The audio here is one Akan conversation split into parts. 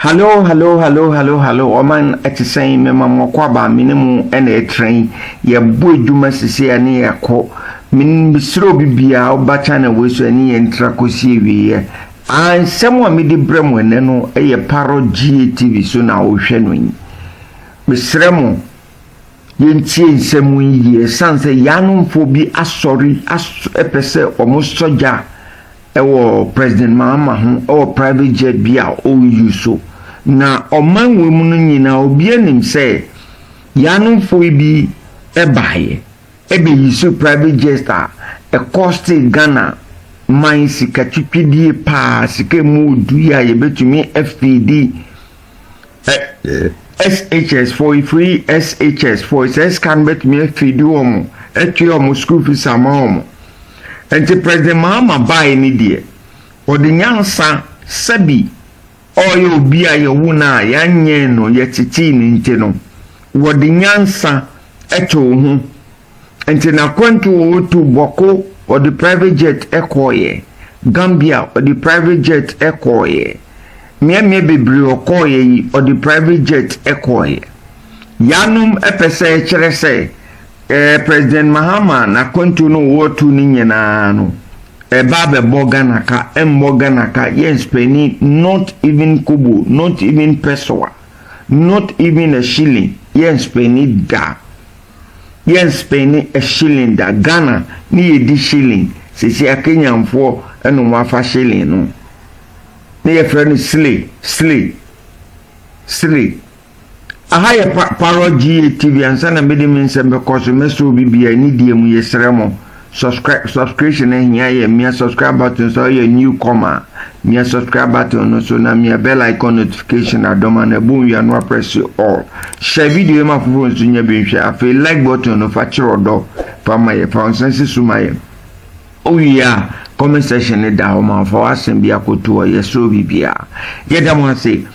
Hello. Oman eti saying me mama kwaba minimum ene train ye boy duma sisi ani yako min bisro bibia obacha na weso ani entra kosi wiye an semwa mi di brem ene no eye paro GTV so na wo hwe no yi misremo yentie nsemu yi sanse yanumfo bi asori epese omo soja ewo Pres.Mahama ho private jet bi a o use na oman we mu no nyina obi anim se yanumfo bi ebaye ebe use private jet a cost Ghana man sika twitwidie pa sika mu du ya yebetumi FPD SHS for free SHS for scan bet me FPD omo etwe omo school fees amount enti Pres.Mahama buy ni die odi nyansa sabi oyo obi ayewu na yanye no yetiti ni nti no wodi nyansa eto hu enti na kwantu otu boko odi private jet ekoye Gambia odi private jet ekoye miemie bebri okoye yi odi private jet ekoye yanum epese kyerese Pres.Mahama na kwantu no wotu ni nyina no babe boganaka emboganaka yes penny not even kubu not even peso not even a shilling yes penny da yes penny a shilling da Ghana ni edi shilling sisi akenyamfo eno mafa shilling no ni ye friend slay aha ye paro GTV ansana mede mensembe koso meso bibia ni die mu yesremo subscription ehia ye me subscribe button so ye newcomer me subscribe button so na me bell icon notification adoma na boom you no press all share video ma fufu nso nya benhwe afi like button no fa chiro do fa ma ye fa onsense suma ye oya comment section da ho ma fa asem bia koto ye so bibia ye da mo ase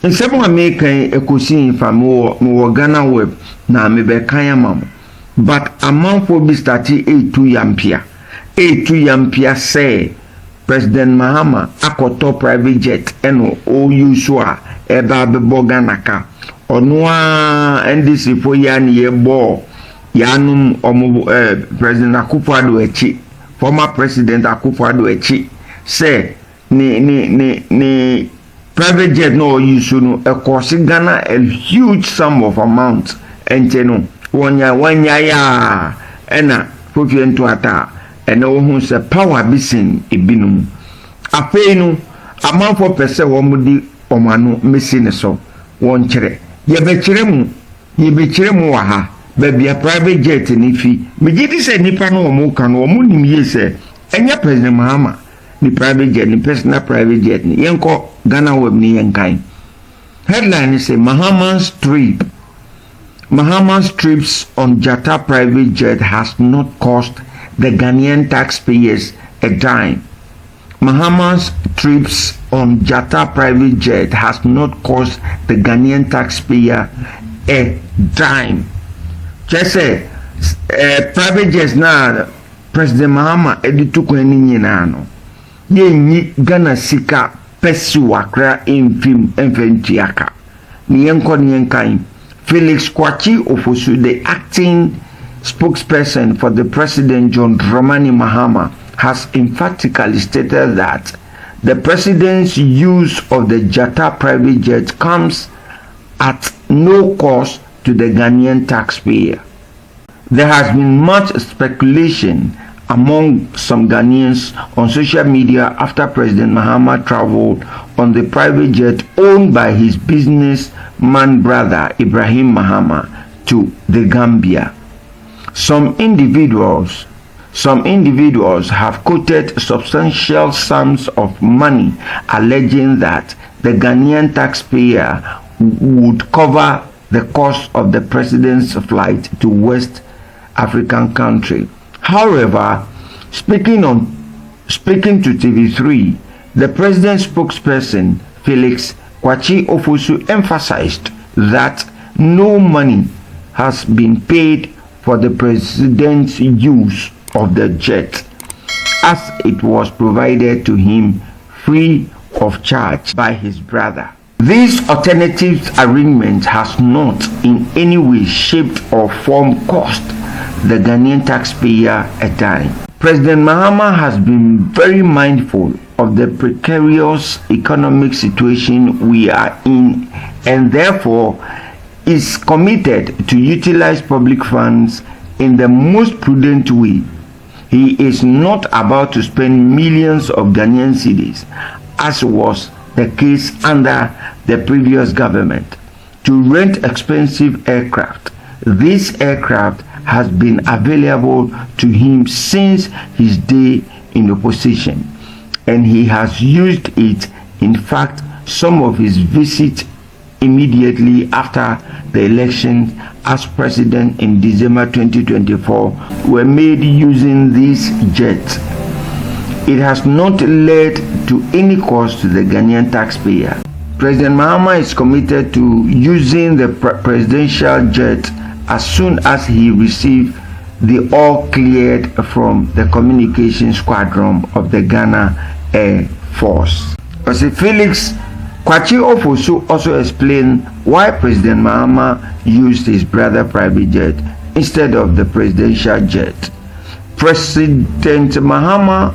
nsemo amekan ekosi fa mo Ghana web na me be kan amam but amanfo bi stati A2 yampia say Pres.Mahama akoto private jet eno o use a eba be Ghana ka ono a NDC fo ya ne ye bo yanum omo President Akufo-Addo echi former President Akufo-Addo echi say ni private jet no use no e cost Ghana a huge sum of amount enteno wanya ya ena fofi nto ata ena wo hu se power bisin ebinum afeinu amanfo pese wo mudi omanu mesine so won kire ye be kire mu wa ha ba bia private jet ni fi megidi se nipa no mo kan wo nim ye se enya Pres.Mahama ni private jet ni personal private jet ni yenko Ghana web ni yenkan headline say Mahama's trips on Jatta private jet has not cost the Ghanaian taxpayers a dime. Mahama's trips on Jatta private jet has not cost the Ghanaian taxpayer a dime. Just say private jets na Pres.Mahama editu eni nyina no. Ye Ghana sika pesi wakra infim enfentiaka. Ni yenkan Felix Kwachi Ofosu, the acting spokesperson for the President John Dramani Mahama, has emphatically stated that the president's use of the Jatta private jet comes at no cost to the Ghanaian taxpayer. There has been much speculation among some Ghanaians on social media after Pres.Mahama traveled on the private jet owned by his businessman brother Ibrahim Mahama to the Gambia. Some individuals have quoted substantial sums of money alleging that the Ghanaian taxpayer would cover the cost of the president's flight to West African country. However, speaking to TV3, the president's spokesperson Felix Kwachi Ofosu emphasized that no money has been paid for the president's use of the jet, as it was provided to him free of charge by his brother. This alternative arrangement has not in any way, shaped or form cost the Ghanaian taxpayer a dime. President Mahama has been very mindful of the precarious economic situation we are in, and therefore is committed to utilize public funds in the most prudent way. He is not about to spend millions of Ghanaian cedis, as was the case under the previous government, to rent expensive aircraft. This aircraft has been available to him since his day in opposition, and he has used it. In fact, some of his visits immediately after the election as president in December 2024 were made using this jet. It has not led to any cost to the Ghanaian taxpayer. President Mahama is committed to using the presidential jet as soon as he receives the all cleared from the communication squadron of the Ghana Air Force. Felix Kwachi Ofosu also explained why President Mahama used his brother private jet instead of the presidential jet. President Mahama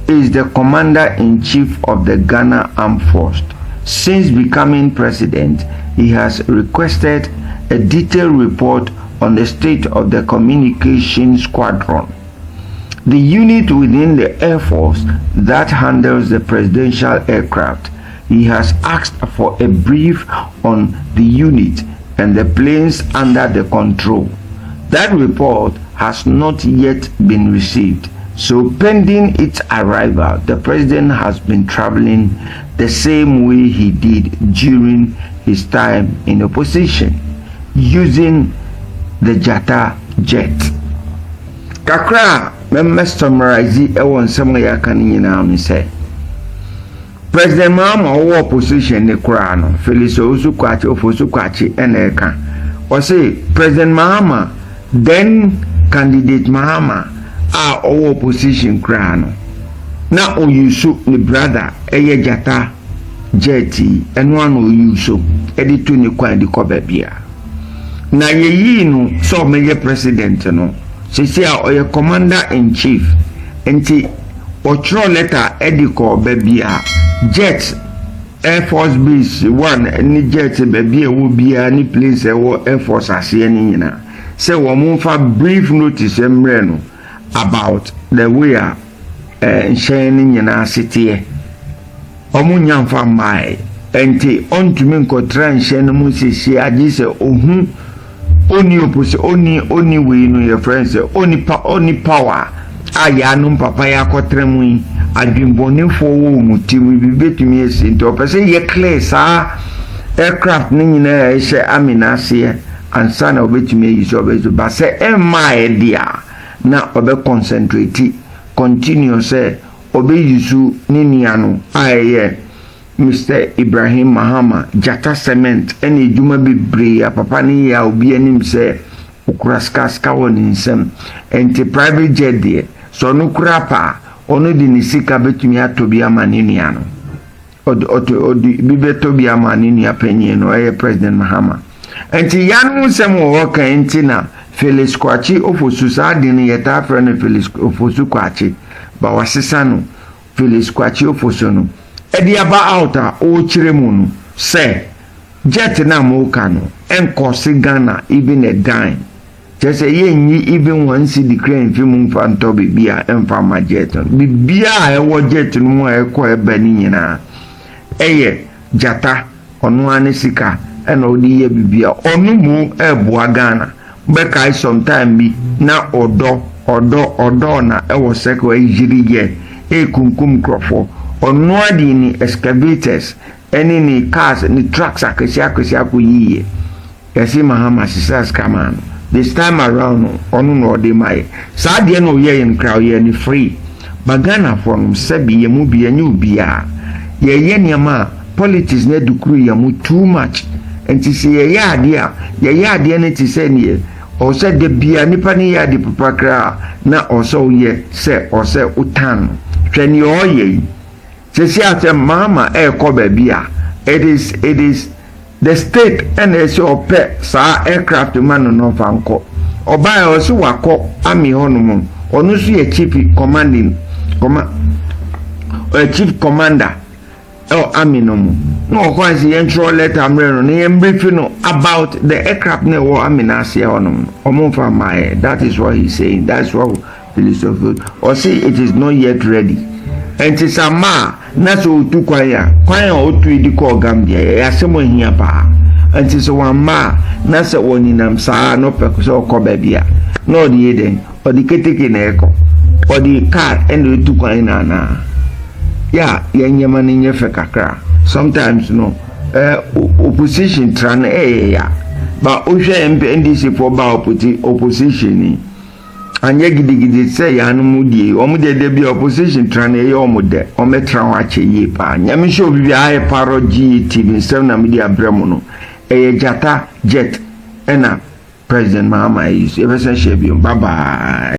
is the commander-in-chief of the Ghana Armed Force. Since becoming president, he has requested a detailed report on the state of the communication squadron, the unit within the Air Force that handles the presidential aircraft. He has asked for a brief on the unit and the planes under the control. That report has not yet been received. So pending its arrival, the president has been traveling the same way he did during his time in opposition, using the Jata jet. Kakra, me summarize ewon nsɛm ya kan nyinaa ne sɛ President Mahama wɔ opposition ne kura no Felix Ofosu Kwakye ena eka. O say President Mahama, then candidate Mahama a owo opposition kura no na oyusu ne brother eye Jata jeti eno an oyusu edi to ne kwan di ko babia na yeyi no so meye president no sisi a oye commander in chief enti otro letter edi ko babia jet Air Force Base 1 ni jet babia wo bia ni place wo Air Force ase ni nyina se wo mo fa brief notice emre no about the way shining nyina sitiye omu nyamfa mai enti ontumi nkotra nhye mu sisi agi se ohun oni opose oni we no your friends oni power aya no papa ya kotra mu adwinbonefo wo mutimu bibetumi esi nti opese ye clear sa aircraft ni nyina ehye amina se ansa na obetumi yi so obezo ba se emma dia na obe concentrate continue say obe yusu ni niano aye Mr. Ibrahim Mahama Jata cement ene djuma bebre papa ni ya obi anim say ukuraskaska woni nsem enti private jet there so no kurapa ono di ni sika betumi atobi amani niano odi bibeto bi amani ni apenye no aye President Mahama enti yanu nsem wo ka enti na Felix Kwachi Ofosu sadini yeta frene Felix Ofosu Kwachi ba wasesa no Felix Kwachi Ofosu no edi aba outa o chiremu no se jet na mo ka no enkosi Ghana even a dime just yenyi even one cedi crane fi mu fa nto bibia emfa ma jet no bibia e wo jet no mo e ko e ba ni nyina eye Jata ono ane sika ena odi ye bibia onu mu e boa Ghana bekai sometime bi na odo na ewo sekwa ijiri ye kunkum krofo ono adi ni excavators eni ni cars ni trucks akesi akuyiye yesi Mahama sisas kaman this time around onu no de mai sa de no ye in crowd ye ni free bagana from sebi ye mu bi anyu bia ye niama politics na dukuru ye mu too much enti se ye ade ne ti se ne o se de bia nipa ni ya de papakra na o so ye se o se utan hwani o ye se si ate Mahama e ko ba bia it is the state and so pet sa aircraft man no fanko oba also wako army honum onu so ye chief commanding chief commander army no no kwa si entro letter amre no na brief no about the aircraft na wo army na ase honum omfa my that is what he's saying. That's what police of or say it is not yet ready. And it's a ma na so tu kwaya otu idi ko Gambia ya semo hia pa and it's one ma na se woninam saa no pe so ko bia no di eden or the keteke na eko or the car and tu kwaya na ya nyema ni nyefe kakra sometimes no opposition tran ya ba ohwe MPNDC for ba opposition ni anye gidigidi se ya no mudie omude de bi opposition tran e omude ometra wa cheye pa nyame sho bibi aye parogy TV sem na media bremo no e jata jet ena Pres.Mahama is ever say bye bye.